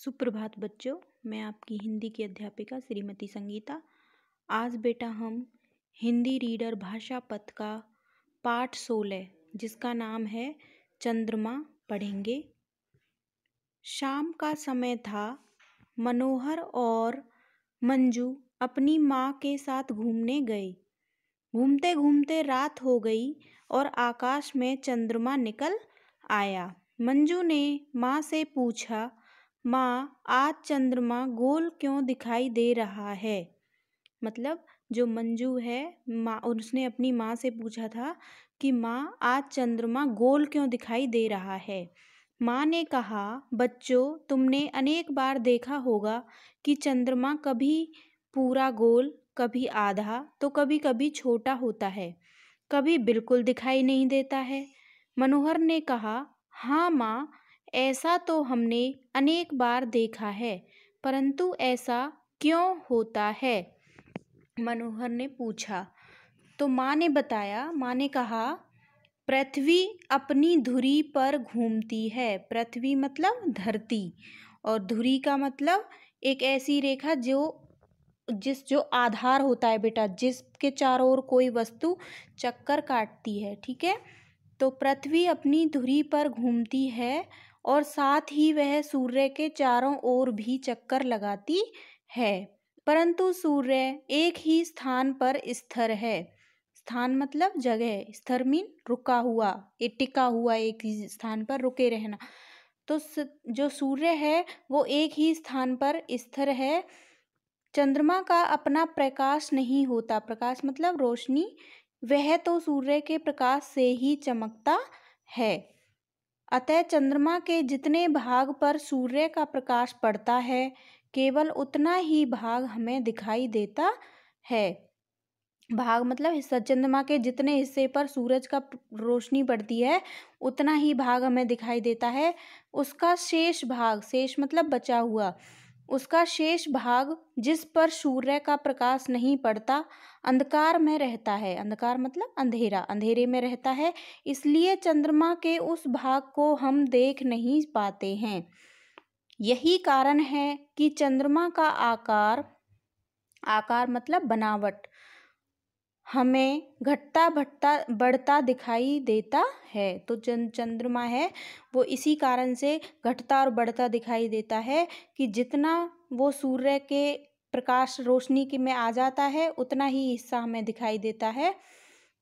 सुप्रभात बच्चों, मैं आपकी हिंदी की अध्यापिका श्रीमती संगीता। आज बेटा हम हिंदी रीडर भाषा पथ का पाठ 16 जिसका नाम है चंद्रमा पढ़ेंगे। शाम का समय था। मनोहर और मंजू अपनी माँ के साथ घूमने गए। घूमते घूमते रात हो गई और आकाश में चंद्रमा निकल आया। मंजू ने माँ से पूछा, माँ, आज चंद्रमा गोल क्यों दिखाई दे रहा है? मतलब जो मंजू है माँ, उसने अपनी माँ से पूछा था कि माँ, आज चंद्रमा गोल क्यों दिखाई दे रहा है। माँ ने कहा, बच्चों, तुमने अनेक बार देखा होगा कि चंद्रमा कभी पूरा गोल, कभी आधा, तो कभी कभी छोटा होता है, कभी बिल्कुल दिखाई नहीं देता है। मनोहर ने कहा, हाँ माँ, ऐसा तो हमने अनेक बार देखा है, परंतु ऐसा क्यों होता है? मनोहर ने पूछा। तो माँ ने बताया। माँ ने कहा, पृथ्वी अपनी धुरी पर घूमती है। पृथ्वी मतलब धरती, और धुरी का मतलब एक ऐसी रेखा जो आधार होता है बेटा, जिसके चारों ओर कोई वस्तु चक्कर काटती है। ठीक है, तो पृथ्वी अपनी धुरी पर घूमती है और साथ ही वह सूर्य के चारों ओर भी चक्कर लगाती है, परंतु सूर्य एक ही स्थान पर स्थिर है। स्थान मतलब जगह, स्थिर मीन रुका हुआ, टिका हुआ, एक ही स्थान पर रुके रहना। तो जो सूर्य है वो एक ही स्थान पर स्थिर है। चंद्रमा का अपना प्रकाश नहीं होता। प्रकाश मतलब रोशनी, वह तो सूर्य के प्रकाश से ही चमकता है। अतः चंद्रमा के जितने भाग पर सूर्य का प्रकाश पड़ता है, केवल उतना ही भाग हमें दिखाई देता है। भाग मतलब हिस्सा। चंद्रमा के जितने हिस्से पर सूरज का रोशनी पड़ती है, उतना ही भाग हमें दिखाई देता है। उसका शेष भाग, शेष मतलब बचा हुआ, उसका शेष भाग जिस पर सूर्य का प्रकाश नहीं पड़ता, अंधकार में रहता है। अंधकार मतलब अंधेरा, अंधेरे में रहता है। इसलिए चंद्रमा के उस भाग को हम देख नहीं पाते हैं। यही कारण है कि चंद्रमा का आकार मतलब बनावट हमें घटता बढ़ता दिखाई देता है। तो चंद्रमा है वो इसी कारण से घटता और बढ़ता दिखाई देता है कि जितना वो सूर्य के प्रकाश रोशनी की में आ जाता है, उतना ही हिस्सा हमें दिखाई देता है,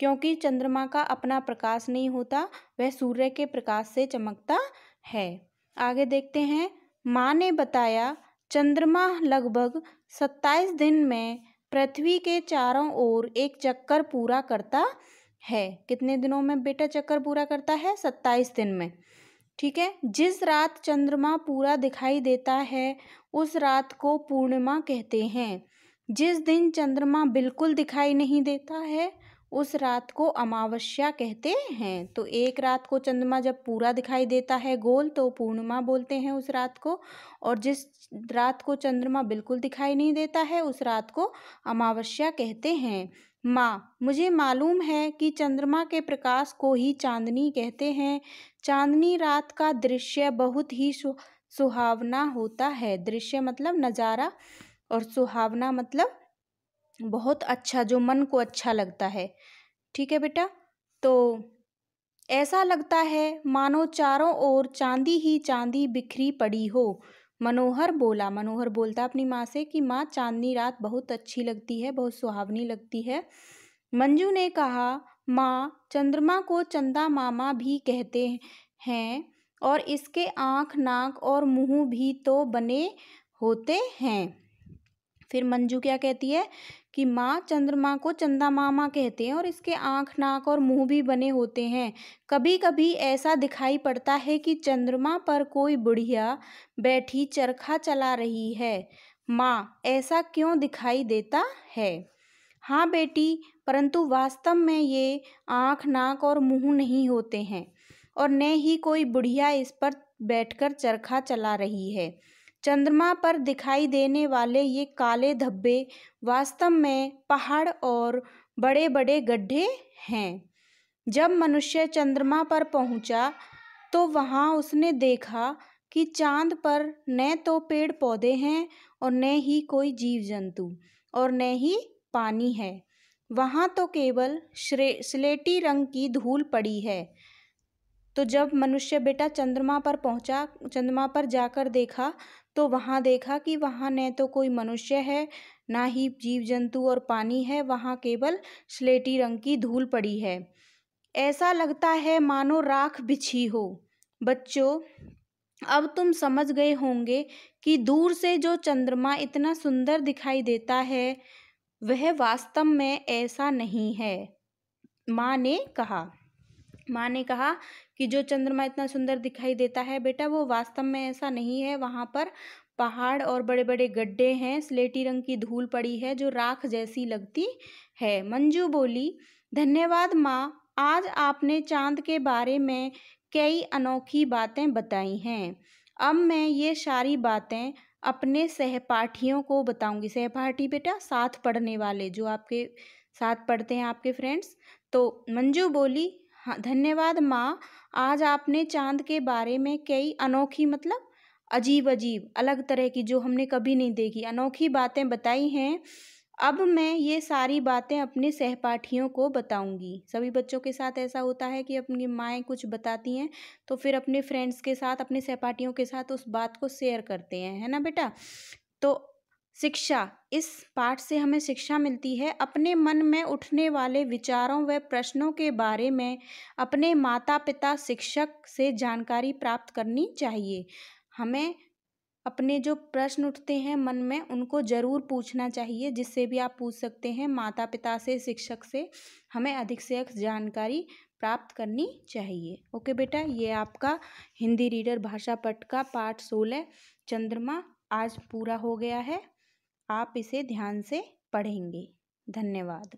क्योंकि चंद्रमा का अपना प्रकाश नहीं होता, वह सूर्य के प्रकाश से चमकता है। आगे देखते हैं। माँ ने बताया, चंद्रमा लगभग 27 दिन में पृथ्वी के चारों ओर एक चक्कर पूरा करता है। कितने दिनों में बेटा चक्कर पूरा करता है? 27 दिन में। ठीक है, जिस रात चंद्रमा पूरा दिखाई देता है, उस रात को पूर्णिमा कहते हैं। जिस दिन चंद्रमा बिल्कुल दिखाई नहीं देता है, उस रात को अमावस्या कहते हैं। तो एक रात को चंद्रमा जब पूरा दिखाई देता है गोल, तो पूर्णिमा बोलते हैं उस रात को, और जिस रात को चंद्रमा बिल्कुल दिखाई नहीं देता है, उस रात को अमावस्या कहते हैं। माँ, मुझे मालूम है कि चंद्रमा के प्रकाश को ही चांदनी कहते हैं। चांदनी रात का दृश्य बहुत ही सुहावना होता है। दृश्य मतलब नज़ारा, और सुहावना मतलब बहुत अच्छा, जो मन को अच्छा लगता है। ठीक है बेटा, तो ऐसा लगता है मानो चारों ओर चांदी ही चांदी बिखरी पड़ी हो। मनोहर बोला। मनोहर बोलता अपनी माँ से कि माँ, चांदनी रात बहुत अच्छी लगती है, बहुत सुहावनी लगती है। मंजू ने कहा, माँ, चंद्रमा को चंदा मामा भी कहते हैं, और इसके आँख, नाक और मुंह भी तो बने होते हैं। फिर मंजू क्या कहती है कि माँ, चंद्रमा को चंदा मामा कहते हैं और इसके आँख, नाक और मुंह भी बने होते हैं। कभी कभी ऐसा दिखाई पड़ता है कि चंद्रमा पर कोई बुढ़िया बैठी चरखा चला रही है। माँ, ऐसा क्यों दिखाई देता है? हाँ बेटी, परंतु वास्तव में ये आँख, नाक और मुंह नहीं होते हैं, और न ही कोई बुढ़िया इस पर बैठकर चरखा चला रही है। चंद्रमा पर दिखाई देने वाले ये काले धब्बे वास्तव में पहाड़ और बड़े बड़े गड्ढे हैं। जब मनुष्य चंद्रमा पर पहुंचा, तो वहां उसने देखा कि चाँद पर न तो पेड़ पौधे हैं और न ही कोई जीव जंतु और न ही पानी है, वहाँ तो केवल स्लेटी रंग की धूल पड़ी है। तो जब मनुष्य बेटा चंद्रमा पर पहुंचा, चंद्रमा पर जाकर देखा तो वहाँ देखा कि वहाँ न तो कोई मनुष्य है, ना ही जीव जंतु और पानी है, वहाँ केवल स्लेटी रंग की धूल पड़ी है। ऐसा लगता है मानो राख बिछी हो। बच्चों, अब तुम समझ गए होंगे कि दूर से जो चंद्रमा इतना सुंदर दिखाई देता है वह वास्तव में ऐसा नहीं है। माँ ने कहा कि जो चंद्रमा इतना सुंदर दिखाई देता है बेटा वो वास्तव में ऐसा नहीं है, वहाँ पर पहाड़ और बड़े बड़े गड्ढे हैं, स्लेटी रंग की धूल पड़ी है जो राख जैसी लगती है। मंजू बोली, धन्यवाद माँ, आज आपने चांद के बारे में कई अनोखी बातें बताई हैं। अब मैं ये सारी बातें अपने सहपाठियों को बताऊंगी। सहपाठी बेटा साथ पढ़ने वाले, जो आपके साथ पढ़ते हैं आपके फ्रेंड्स। तो मंजू बोली, हाँ धन्यवाद माँ, आज आपने चांद के बारे में कई अनोखी मतलब अजीब अजीब अलग तरह की, जो हमने कभी नहीं देखी, अनोखी बातें बताई हैं। अब मैं ये सारी बातें अपने सहपाठियों को बताऊंगी। सभी बच्चों के साथ ऐसा होता है कि अपनी माएँ कुछ बताती हैं तो फिर अपने फ्रेंड्स के साथ, अपने सहपाठियों के साथ उस बात को शेयर करते हैं, है ना बेटा। तो शिक्षा, इस पाठ से हमें शिक्षा मिलती है अपने मन में उठने वाले विचारों व प्रश्नों के बारे में अपने माता पिता शिक्षक से जानकारी प्राप्त करनी चाहिए। हमें अपने जो प्रश्न उठते हैं मन में उनको ज़रूर पूछना चाहिए, जिससे भी आप पूछ सकते हैं माता पिता से, शिक्षक से। हमें अधिक से अधिक जानकारी प्राप्त करनी चाहिए। ओके बेटा, ये आपका हिंदी रीडर भाषा पठ का पाठ 16 चंद्रमा आज पूरा हो गया है। आप इसे ध्यान से पढ़ेंगे। धन्यवाद।